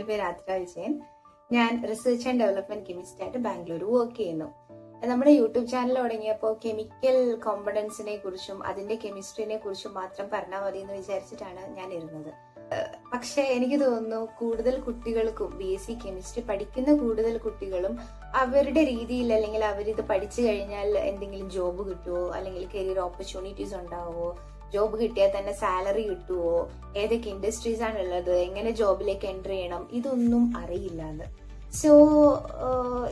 പേര് ആത്ര വിജയൻ. ഞാൻ research and development chemist ആയിട്ട് ബാംഗ്ലൂർ വർക്ക് ചെയ്യുന്നു. നമ്മുടെ യൂട്യൂബ് ചാനൽ തുടങ്ങിയപ്പോൾ കെമിക്കൽ കോമ്പണൻസിനെ കുറിച്ചും അതിന്റെ കെമിസ്ട്രിനെ കുറിച്ചും മാത്രം പറഞ്ഞാൽ മതി എന്ന് വിചാരിച്ചിട്ടാണ് ഞാൻ ഇരുന്നത്. പക്ഷെ എനിക്ക് തോന്നുന്നു കൂടുതൽ കുട്ടികൾക്കും BSc കെമിസ്ട്രി പഠിക്കുന്ന കൂടുതൽ കുട്ടികളും അവരുടെ രീതിയിൽ അല്ലെങ്കിൽ അവരിത് പഠിച്ചു കഴിഞ്ഞാൽ എന്തെങ്കിലും ജോബ് കിട്ടുമോ, അല്ലെങ്കിൽ കരിയർ ഓപ്പർച്യൂണിറ്റീസ് ഉണ്ടാവുമോ, ജോബ് കിട്ടിയാൽ തന്നെ സാലറി കിട്ടുമോ, ഏതൊക്കെ ഇൻഡസ്ട്രീസ് ആണ് ഉള്ളത്, എങ്ങനെ ജോബിലേക്ക് എൻ്റർ ചെയ്യണം, ഇതൊന്നും അറിയില്ലാന്ന്. സോ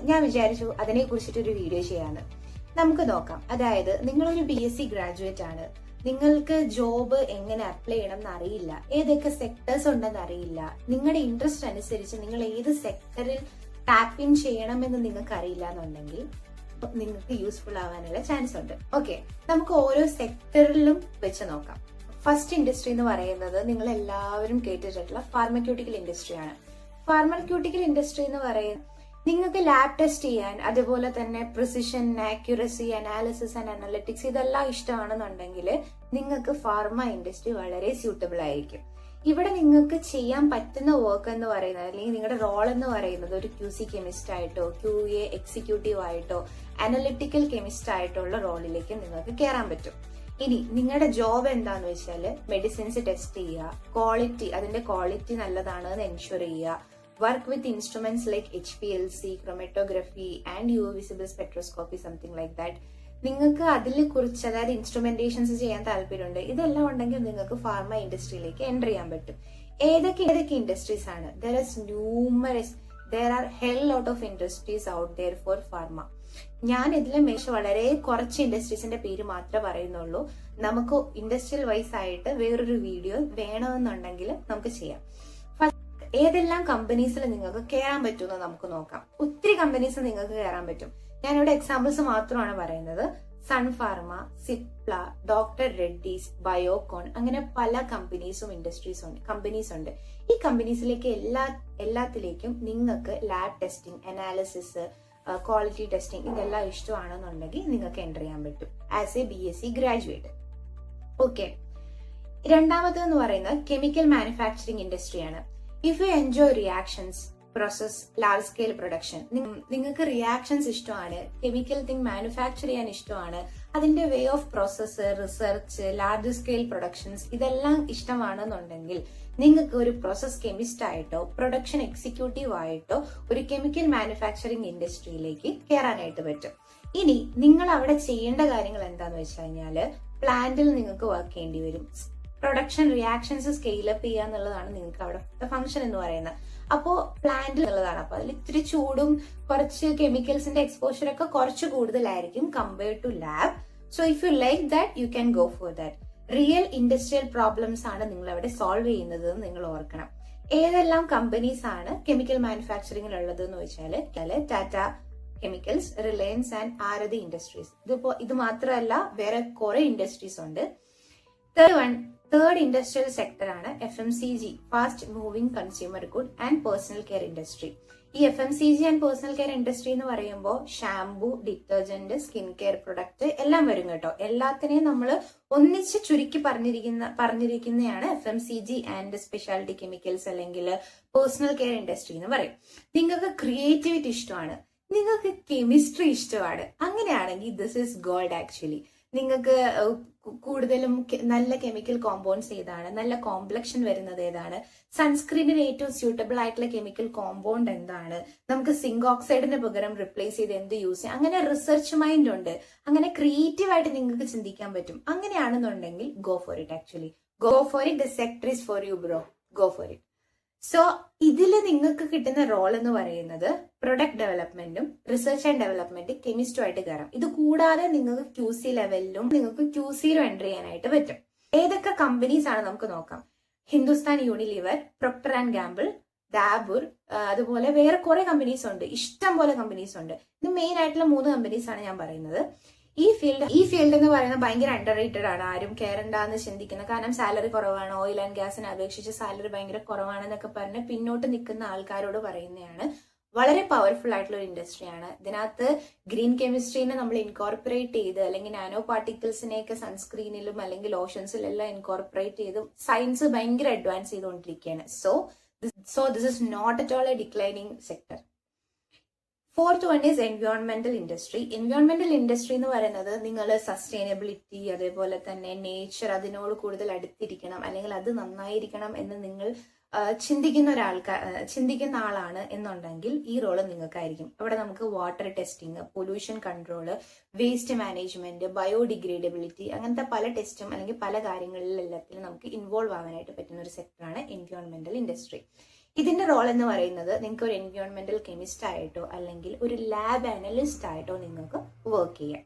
ഞാൻ വിചാരിച്ചു അതിനെ കുറിച്ചിട്ടൊരു വീഡിയോ ചെയ്യാന്ന്. നമുക്ക് നോക്കാം. അതായത് നിങ്ങളൊരു BSc ഗ്രാജുവേറ്റ് ആണ്, നിങ്ങൾക്ക് ജോബ് എങ്ങനെ അപ്ലൈ ചെയ്യണം എന്ന് അറിയില്ല, ഏതൊക്കെ സെക്ടേഴ്സ് ഉണ്ടെന്ന് അറിയില്ല, നിങ്ങളുടെ ഇൻട്രസ്റ്റ് അനുസരിച്ച് നിങ്ങൾ ഏത് സെക്ടറിൽ ടാപ്പ് ഇൻ ചെയ്യണമെന്ന് നിങ്ങൾക്ക് അറിയില്ല എന്നുണ്ടെങ്കിൽ നിങ്ങൾക്ക് യൂസ്ഫുൾ ആവാനുള്ള ചാൻസ് ഉണ്ട്. ഓക്കെ, നമുക്ക് ഓരോ സെക്ടറിലും വെച്ച് നോക്കാം. ഫസ്റ്റ് ഇൻഡസ്ട്രി എന്ന് പറയുന്നത് നിങ്ങൾ എല്ലാവരും കേട്ടിട്ടുള്ള ഫാർമസ്യൂട്ടിക്കൽ ഇൻഡസ്ട്രിയാണ്. ഫാർമസ്യൂട്ടിക്കൽ ഇൻഡസ്ട്രി എന്ന് പറയുന്നത് നിങ്ങൾക്ക് ലാബ് ടെസ്റ്റ് ചെയ്യാൻ, അതുപോലെ തന്നെ precision, accuracy, analysis and analytics ഇതെല്ലാം ഇഷ്ടമാണെന്നുണ്ടെങ്കിൽ നിങ്ങൾക്ക് ഫാർമ ഇൻഡസ്ട്രി വളരെ സ്യൂട്ടബിൾ ആയിരിക്കും. ഇവിടെ നിങ്ങൾക്ക് ചെയ്യാൻ പറ്റുന്ന വർക്ക് എന്ന് പറയുന്നത്, അല്ലെങ്കിൽ നിങ്ങളുടെ റോൾ എന്ന് പറയുന്നത് ഒരു QC കെമിസ്റ്റ് ആയിട്ടോ QA എക്സിക്യൂട്ടീവ് ആയിട്ടോ അനലിറ്റിക്കൽ കെമിസ്റ്റ് ആയിട്ടുള്ള റോളിലേക്ക് നിങ്ങൾക്ക് കയറാൻ പറ്റും. ഇനി നിങ്ങളുടെ ജോബ് എന്താന്ന് വെച്ചാൽ മെഡിസിൻസ് ടെസ്റ്റ് ചെയ്യുക, ക്വാളിറ്റി, അതിന്റെ ക്വാളിറ്റി നല്ലതാണ് എന്ന് എൻഷുർ ചെയ്യുക, work with instruments like HPLC, chromatography and UV visible spectroscopy, something like that. നിങ്ങൾക്ക് അതിൽ കുറിച്ച്, അതായത് ഇൻസ്ട്രുമെന്റേഷൻസ് ചെയ്യാൻ താല്പര്യമുണ്ട്, ഇതെല്ലാം ഉണ്ടെങ്കിൽ നിങ്ങൾക്ക് ഫാർമ ഇൻഡസ്ട്രിയിലേക്ക് എൻ്റർ ചെയ്യാൻ പറ്റും. ഏതൊക്കെ ഇൻഡസ്ട്രീസ് ആണ്? there are hell lot of industries out there for pharma. ഞാൻ ഇതിലെ വളരെ കുറച്ച് ഇൻഡസ്ട്രീസിന്റെ പേര് മാത്രമേ പറയുന്നുള്ളൂ. നമുക്ക് ഇൻഡസ്ട്രിയൽ വൈസ് ആയിട്ട് വേറൊരു വീഡിയോ വേണമെന്നുണ്ടെങ്കിൽ നമുക്ക് ചെയ്യാം. ഏതെല്ലാം കമ്പനീസിൽ നിങ്ങൾക്ക് കയറാൻ പറ്റുമെന്ന് നമുക്ക് നോക്കാം. ഒത്തിരി കമ്പനീസ് നിങ്ങൾക്ക് കയറാൻ പറ്റും. ഞാനിവിടെ എക്സാമ്പിൾസ് മാത്രമാണ് പറയുന്നത്. സൺ ഫാർമ, സിപ്ല, ഡോക്ടർ റെഡ്ഡീസ്, ബയോകോൺ, അങ്ങനെ പല കമ്പനീസ് ഉണ്ട്. ഈ കമ്പനീസിലേക്ക് എല്ലാത്തിലേക്കും നിങ്ങൾക്ക് lab testing, analysis, quality testing ഇതെല്ലാം ഇഷ്ടമാണെന്നുണ്ടെങ്കിൽ നിങ്ങൾക്ക് എൻ്റർ ചെയ്യാൻ പറ്റും as a BSc graduate. Okay, രണ്ടാമതെന്ന് പറയുന്നത് കെമിക്കൽ മാനുഫാക്ചറിംഗ് ഇൻഡസ്ട്രിയാണ്. If you enjoy reactions, process, large scale production, നിങ്ങൾക്ക് റിയാക്ഷൻസ് ഇഷ്ടമാണ്, കെമിക്കൽ തിങ് മാനുഫാക്ചർ ചെയ്യാൻ ഇഷ്ടമാണ്, അതിന്റെ way of process, research, large scale productions ഇതെല്ലാം ഇഷ്ടമാണെന്നുണ്ടെങ്കിൽ നിങ്ങൾക്ക് ഒരു പ്രോസസ് കെമിസ്റ്റ് ആയിട്ടോ പ്രൊഡക്ഷൻ എക്സിക്യൂട്ടീവ് ആയിട്ടോ ഒരു കെമിക്കൽ മാനുഫാക്ചറിംഗ് ഇൻഡസ്ട്രിയിലേക്ക് കയറാനായിട്ട് പറ്റും. ഇനി നിങ്ങൾ അവിടെ ചെയ്യേണ്ട കാര്യങ്ങൾ എന്താന്ന് വെച്ച് കഴിഞ്ഞാല്, പ്ലാന്റിൽ നിങ്ങൾക്ക് വർക്ക് ചെയ്യേണ്ടി വരും. പ്രൊഡക്ഷൻ റിയാക്ഷൻസ് സ്കെയിലപ്പ് ചെയ്യുക എന്നുള്ളതാണ് നിങ്ങൾക്ക് അവിടെ ഫംഗ്ഷൻ എന്ന് പറയുന്നത്. അപ്പോ പ്ലാന്റിൽ ഉള്ളതാണ്. അപ്പൊ അതിൽ ഇത്തിരി ചൂടും കുറച്ച് കെമിക്കൽസിന്റെ എക്സ്പോഷർ ഒക്കെ കുറച്ച് കൂടുതലായിരിക്കും compared to lab. So if you like that you can go for that. Real industrial problems ആണ് നിങ്ങൾ അവിടെ സോൾവ് ചെയ്യുന്നത് എന്ന് നിങ്ങൾ ഓർക്കണം. ഏതെല്ലാം കമ്പനീസ് ആണ് കെമിക്കൽ മാനുഫാക്ചറിംഗിൽ ഉള്ളത് എന്ന് വെച്ചാല് Tata chemicals, Reliance and Aarti industries. ഇത് മാത്രമല്ല വേറെ കുറെ ഇൻഡസ്ട്രീസ് ഉണ്ട്. തേർഡ് ഇൻഡസ്ട്രിയൽ സെക്ടർ ആണ് FMCG, fast moving consumer good and personal care industry. ഈ FMCG and personal care industry എന്ന് പറയുമ്പോൾ shampoo, detergent, skin care product എല്ലാം വരും കേട്ടോ. എല്ലാത്തിനെയും നമ്മൾ ഒന്നിച്ച് ചുരുക്കി പറഞ്ഞിരിക്കുന്നതാണ് FMCG ആൻഡ് സ്പെഷ്യാലിറ്റി കെമിക്കൽസ് അല്ലെങ്കിൽ പേഴ്സണൽ കെയർ ഇൻഡസ്ട്രി എന്ന് പറയും. നിങ്ങൾക്ക് ക്രിയേറ്റിവിറ്റി ഇഷ്ടമാണ്, നിങ്ങൾക്ക് കെമിസ്ട്രി ഇഷ്ടമാണ്, അങ്ങനെയാണെങ്കിൽ ദിസ് ഈസ് ഗോൾഡ് ആക്ച്വലി. നിങ്ങൾക്ക് കൂടുതലും നല്ല കെമിക്കൽ കോമ്പൗണ്ട്സ് ഏതാണ്, നല്ല കോംപ്ലക്ഷൻ വരുന്നത് ഏതാണ്, സൺസ്ക്രീനിന് ഏറ്റവും സ്യൂട്ടബിൾ ആയിട്ടുള്ള കെമിക്കൽ കോമ്പൗണ്ട് എന്താണ്, നമുക്ക് സിങ്ക് ഓക്സൈഡിന് പകരം റിപ്ലേസ് ചെയ്ത് എന്ത് യൂസ് ചെയ്യാം, അങ്ങനെ റിസർച്ച് മൈൻഡ് ഉണ്ട്, അങ്ങനെ ക്രിയേറ്റീവ് ആയിട്ട് നിങ്ങൾക്ക് ചിന്തിക്കാൻ പറ്റും. അങ്ങനെയാണെന്നുണ്ടെങ്കിൽ go for it. Actually go for it. The sector is for you bro, go for it. So ഇതില് നിങ്ങൾക്ക് കിട്ടുന്ന റോൾ എന്ന് പറയുന്നത് പ്രൊഡക്റ്റ് ഡെവലപ്മെന്റും റിസർച്ച് ആൻഡ് ഡെവലപ്മെന്റ് കെമിസ്റ്റും ആയിട്ട് കയറാം. ഇത് കൂടാതെ നിങ്ങൾക്ക് QC ലെവലിലും നിങ്ങൾക്ക് QCയിലും എൻ്റർ ചെയ്യാനായിട്ട് പറ്റും. ഏതൊക്കെ കമ്പനീസ് ആണ് നമുക്ക് നോക്കാം. ഹിന്ദുസ്ഥാൻ യൂണിലിവർ, പ്രൊക്ടർ ആൻഡ് ഗാംബിൾ, ദാബുർ, അതുപോലെ വേറെ കുറെ കമ്പനീസ് ഉണ്ട്, ഇഷ്ടം പോലെ കമ്പനീസ് ഉണ്ട്. ഇത് മെയിൻ ആയിട്ടുള്ള 3 കമ്പനീസ് ആണ് ഞാൻ പറയുന്നത്. ഈ ഫീൽഡ് എന്ന് പറയുന്നത് ഭയങ്കര അണ്ടർ റേറ്റഡ് ആണ്, ആരും കയറണ്ടെന്ന് ചിന്തിക്കുന്നത്. കാരണം സാലറി കുറവാണ്, ഓയിൽ ആൻഡ് ഗ്യാസിനെ അപേക്ഷിച്ച് സാലറി ഭയങ്കര കുറവാണെന്നൊക്കെ പറഞ്ഞ് പിന്നോട്ട് നിൽക്കുന്ന ആൾക്കാരോട് പറയുന്നതാണ്. വളരെ പവർഫുൾ ആയിട്ടുള്ള ഒരു ഇൻഡസ്ട്രിയാണ്. ഇതിനകത്ത് ഗ്രീൻ കെമിസ്ട്രീനെ നമ്മൾ ഇൻകോർപ്പറേറ്റ് ചെയ്ത്, അല്ലെങ്കിൽ നാനോ പാർട്ടിക്കിൾസിനെയൊക്കെ സൺസ്ക്രീനിലും അല്ലെങ്കിൽ ഓഷൻസിലെല്ലാം ഇൻകോർപ്പറേറ്റ് ചെയ്ത് സയൻസ് ഭയങ്കര അഡ്വാൻസ് ചെയ്തുകൊണ്ടിരിക്കുകയാണ്. So So this is not at all a declining sector. Fourth one is environmental industry. Environmental industry എന്ന് പറയുന്നത് നിങ്ങൾ സസ്റ്റൈനബിലിറ്റി, അതേപോലെ തന്നെ നേച്ചർ, അതിനോട് കൂടുതൽ അടുത്തിരിക്കണം അല്ലെങ്കിൽ അത് നന്നായിരിക്കണം എന്ന് നിങ്ങൾ ചിന്തിക്കുന്ന ആളാണ് എന്നുണ്ടെങ്കിൽ ഈ റോള് നിങ്ങൾക്കായിരിക്കും. അവിടെ നമുക്ക് water testing, pollution control, waste management, biodegradability, അങ്ങനത്തെ പല ടെസ്റ്റും അല്ലെങ്കിൽ പല കാര്യങ്ങളിലെല്ലാത്തിലും നമുക്ക് ഇൻവോൾവ് ആവാനായിട്ട് പറ്റുന്ന ഒരു സെക്ടറാണ് എൻവയോൺമെന്റൽ ഇൻഡസ്ട്രി. ഇതിന്റെ റോൾ എന്ന് പറയുന്നത് നിങ്ങൾക്ക് ഒരു എൻവയോൺമെന്റൽ കെമിസ്റ്റ് ആയിട്ടോ അല്ലെങ്കിൽ ഒരു ലാബ് അനലിസ്റ്റ് ആയിട്ടോ നിങ്ങൾക്ക് വർക്ക് ചെയ്യാം.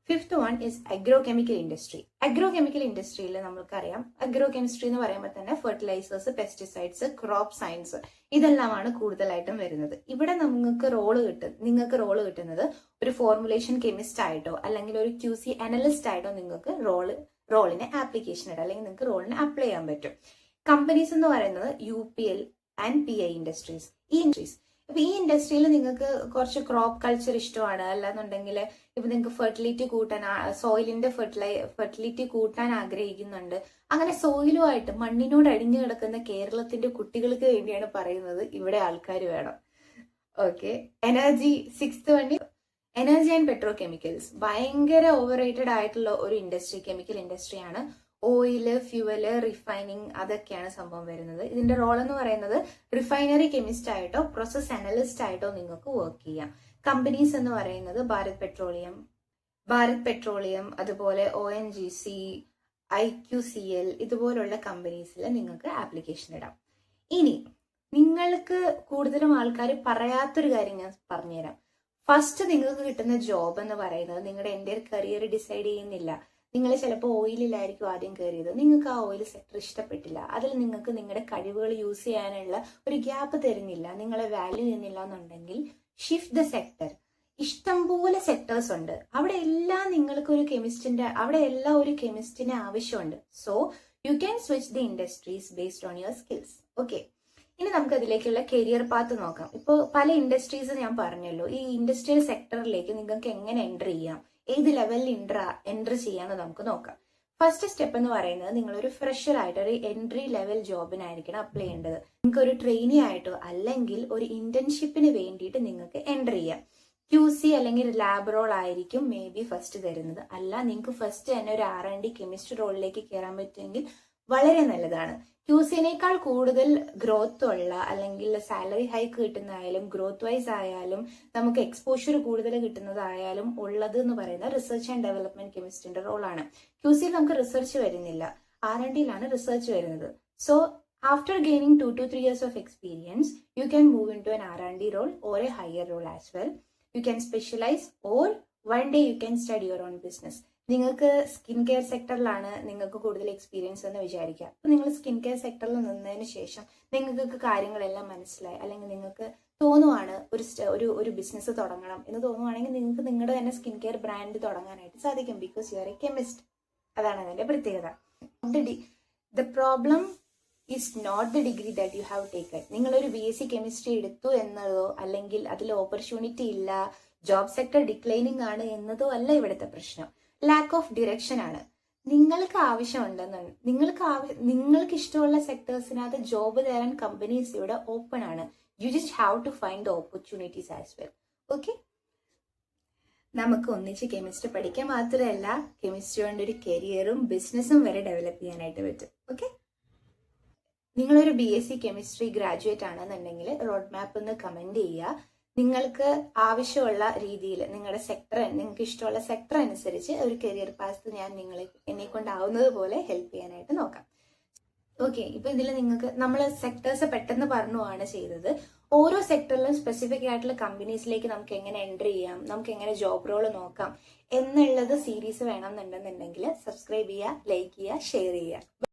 Fifth one is agro chemical industry. Agro chemical ഇൻഡസ്ട്രിയിൽ നമുക്കറിയാം, അഗ്രോ കെമിസ്ട്രി എന്ന് പറയുമ്പോൾ തന്നെ ഫെർട്ടിലൈസേഴ്സ്, പെസ്റ്റിസൈഡ്സ്, ക്രോപ്പ് സയൻസ് ഇതെല്ലാമാണ് കൂടുതലായിട്ടും വരുന്നത്. ഇവിടെ നിങ്ങൾക്ക് റോള് കിട്ടുന്നത് ഒരു ഫോർമുലേഷൻ കെമിസ്റ്റ് ആയിട്ടോ അല്ലെങ്കിൽ ഒരു QC അനലിസ്റ്റ് ആയിട്ടോ നിങ്ങൾക്ക് റോളിന് ആപ്ലിക്കേഷൻ ഇടാം അല്ലെങ്കിൽ നിങ്ങൾക്ക് റോളിന് അപ്ലൈ ചെയ്യാൻ പറ്റും. കമ്പനീസ് എന്ന് പറയുന്നത് UPL ആൻഡ് PI ഇൻഡസ്ട്രീസ്. അപ്പൊ ഈ ഇൻഡസ്ട്രിയിൽ നിങ്ങൾക്ക് കുറച്ച് ക്രോപ്പ് കൾച്ചർ ഇഷ്ടമാണ്, അല്ലാന്നുണ്ടെങ്കിൽ ഇപ്പൊ നിങ്ങൾക്ക് സോയിലിന്റെ ഫെർട്ടിലിറ്റി കൂട്ടാൻ ആഗ്രഹിക്കുന്നുണ്ട്, അങ്ങനെ സോയിലുമായിട്ട് മണ്ണിനോട് അടിഞ്ഞു കിടക്കുന്ന കേരളത്തിന്റെ കുട്ടികൾക്ക് വേണ്ടിയാണ് പറയുന്നത് ഇവിടെ ആൾക്കാർ വേണം. ഓക്കെ, സിക്സ്ത് വണ്ടി എനർജി ആൻഡ് പെട്രോ കെമിക്കൽസ്. ഭയങ്കര ഓവർ റേറ്റഡ് ആയിട്ടുള്ള ഒരു ഇൻഡസ്ട്രി, കെമിക്കൽ ഇൻഡസ്ട്രിയാണ്. ഓയില്, ഫ്യൂവല്, റിഫൈനിങ്, അതൊക്കെയാണ് സംഭവം വരുന്നത്. ഇതിന്റെ റോൾ എന്ന് പറയുന്നത് റിഫൈനറി കെമിസ്റ്റ് ആയിട്ടോ പ്രോസസ് അനലിസ്റ്റ് ആയിട്ടോ നിങ്ങൾക്ക് വർക്ക് ചെയ്യാം. കമ്പനീസ് എന്ന് പറയുന്നത് ഭാരത് പെട്രോളിയം, അതുപോലെ ONGC, IQCL ഇതുപോലുള്ള കമ്പനീസിൽ നിങ്ങൾക്ക് ആപ്ലിക്കേഷൻ ഇടാം. ഇനി നിങ്ങൾക്ക് കൂടുതലും ആൾക്കാർ പറയാത്തൊരു കാര്യം ഞാൻ പറഞ്ഞുതരാം. ഫസ്റ്റ് നിങ്ങൾക്ക് കിട്ടുന്ന ജോബ് എന്ന് പറയുന്നത് നിങ്ങളുടെ എൻ്റെ കരിയർ ഡിസൈഡ് ചെയ്യുന്നില്ല. നിങ്ങൾ ചിലപ്പോൾ ഓയിലിലായിരിക്കും ആദ്യം കയറിയത്, നിങ്ങൾക്ക് ആ ഓയിൽ സെക്ടർ ഇഷ്ടപ്പെട്ടില്ല, അതിൽ നിങ്ങൾക്ക് നിങ്ങളുടെ കഴിവുകൾ യൂസ് ചെയ്യാനുള്ള ഒരു ഗ്യാപ്പ് തരുന്നില്ല, നിങ്ങളെ വാല്യൂ ചെയ്യുന്നില്ല എന്നുണ്ടെങ്കിൽ ഷിഫ്റ്റ് ദ സെക്ടർ. ഇഷ്ടംപോലെ സെക്ടേഴ്സ് ഉണ്ട്, അവിടെ എല്ലാം ഒരു കെമിസ്റ്റിന്റെ ആവശ്യമുണ്ട്. So you can switch the industries based on your skills. Okay, ഇനി നമുക്ക് അതിലേക്കുള്ള കരിയർ പാത്ത് നോക്കാം. ഇപ്പോൾ പല ഇൻഡസ്ട്രീസ് ഞാൻ പറഞ്ഞല്ലോ, ഈ ഇൻഡസ്ട്രിയൽ സെക്ടറിലേക്ക് നിങ്ങൾക്ക് എങ്ങനെ എൻ്റർ ചെയ്യാം, ഏത് ലെവലിൽ എൻട്രി ചെയ്യാന്ന് നമുക്ക് നോക്കാം. ഫസ്റ്റ് സ്റ്റെപ്പ് എന്ന് പറയുന്നത് നിങ്ങളൊരു ഫ്രഷർ ആയിട്ട് ഒരു എൻട്രി ലെവൽ ജോബിനായിരിക്കണം അപ്ലൈ ചെയ്യേണ്ടത്. നിങ്ങൾക്ക് ഒരു ട്രെയിനി ആയിട്ടോ അല്ലെങ്കിൽ ഒരു ഇന്റേൺഷിപ്പിന് വേണ്ടിയിട്ട് നിങ്ങൾക്ക് എൻട്രി ചെയ്യാം. QC അല്ലെങ്കിൽ ലാബ് റോൾ ആയിരിക്കും മേ ബി ഫസ്റ്റ് തരുന്നത്. അല്ല, നിങ്ങൾക്ക് ഫസ്റ്റ് തന്നെ ഒരു R&D കെമിസ്ട്രി റോളിലേക്ക് കയറാൻ പറ്റുമെങ്കിൽ വളരെ നല്ലതാണ്. QCനേക്കാൾ കൂടുതൽ ഗ്രോത്ത് ഉള്ള അല്ലെങ്കിൽ സാലറി ഹൈക്ക് കിട്ടുന്നതായാലും ഗ്രോത്ത് വൈസ് ആയാലും നമുക്ക് എക്സ്പോഷർ കൂടുതൽ കിട്ടുന്നതായാലും ഉള്ളത് എന്ന് പറയുന്നത് റിസർച്ച് ആൻഡ് ഡെവലപ്മെന്റ് കെമിസ്റ്റിന്റെ റോളാണ്. QCയിൽ നമുക്ക് റിസർച്ച് വരുന്നില്ല, R&Dയിലാണ് റിസർച്ച് വരുന്നത്. So after gaining 2 to 3 years of experience, you can move into an R&D role or a higher role as well. You can specialize or one day you can start your own business. നിങ്ങൾക്ക് skin care സെക്ടറിലാണ് നിങ്ങൾക്ക് കൂടുതൽ experience എന്ന് വിചാരിക്കുക. അപ്പൊ നിങ്ങൾ skin care സെക്ടറിൽ നിന്നതിന് ശേഷം നിങ്ങൾക്ക് കാര്യങ്ങളെല്ലാം മനസ്സിലായി, അല്ലെങ്കിൽ നിങ്ങൾക്ക് തോന്നുവാണ് ഒരു ബിസിനസ് തുടങ്ങണം എന്ന് തോന്നുവാണെങ്കിൽ നിങ്ങൾക്ക് നിങ്ങളുടെ തന്നെ സ്കിൻ കെയർ ബ്രാൻഡ് തുടങ്ങാനായിട്ട് സാധിക്കും. Because you are a chemist. അതാണ് അതിന്റെ പ്രത്യേകത. The problem is not the degree that you have taken. നിങ്ങളൊരു BSc കെമിസ്ട്രി എടുത്തു എന്നതോ അല്ലെങ്കിൽ അതിൽ ഓപ്പർച്യൂണിറ്റി ഇല്ല, ജോബ് സെക്ടർ ഡിക്ലൈനിങ് ആണ് എന്നതോ അല്ല ഇവിടുത്തെ പ്രശ്നം. ലാക്ക് ഓഫ് ഡിറക്ഷൻ ആണ്. നിങ്ങൾക്ക് ആവശ്യമുണ്ടെന്നാണ്, നിങ്ങൾക്ക് ഇഷ്ടമുള്ള സെക്ടേഴ്സിനകത്ത് ജോബ് തരാൻ കമ്പനീസ് ഇവിടെ ഓപ്പൺ ആണ്. You just have to find the opportunities as well. Okay, നമുക്ക് ഒന്നിച്ച് കെമിസ്ട്രി പഠിക്കാൻ മാത്രമല്ല കെമിസ്ട്രി കൊണ്ട് ഒരു കരിയറും ബിസിനസ്സും വരെ ഡെവലപ്പ് ചെയ്യാനായിട്ട് പറ്റും. ഓക്കെ, നിങ്ങളൊരു BSc കെമിസ്ട്രി ഗ്രാജുവേറ്റ് ആണെന്നുണ്ടെങ്കിൽ റോഡ് മാപ്പ് ഒന്ന് കമന്റ് ചെയ്യുക. നിങ്ങൾക്ക് ആവശ്യമുള്ള രീതിയിൽ നിങ്ങൾക്ക് ഇഷ്ടമുള്ള സെക്ടർ അനുസരിച്ച് ഒരു കരിയർ പാത്ത് ഞാൻ എന്നെ കൊണ്ടാവുന്നത് പോലെ ഹെൽപ്പ് ചെയ്യാനായിട്ട് നോക്കാം. ഓക്കെ, ഇപ്പൊ ഇതിൽ നിങ്ങൾക്ക് നമ്മൾ സെക്ടേഴ്സ് പെട്ടെന്ന് പറഞ്ഞുമാണ് ചെയ്തത്. ഓരോ സെക്ടറിലും സ്പെസിഫിക് ആയിട്ടുള്ള കമ്പനീസിലേക്ക് നമുക്ക് എങ്ങനെ എൻട്രി ചെയ്യാം, നമുക്ക് എങ്ങനെ ജോബ് റോൾ നോക്കാം എന്നുള്ളത് സീരീസ് വേണമെന്നുണ്ടെന്നുണ്ടെങ്കിൽ സബ്സ്ക്രൈബ് ചെയ്യുക, ലൈക്ക് ചെയ്യുക, ഷെയർ ചെയ്യുക.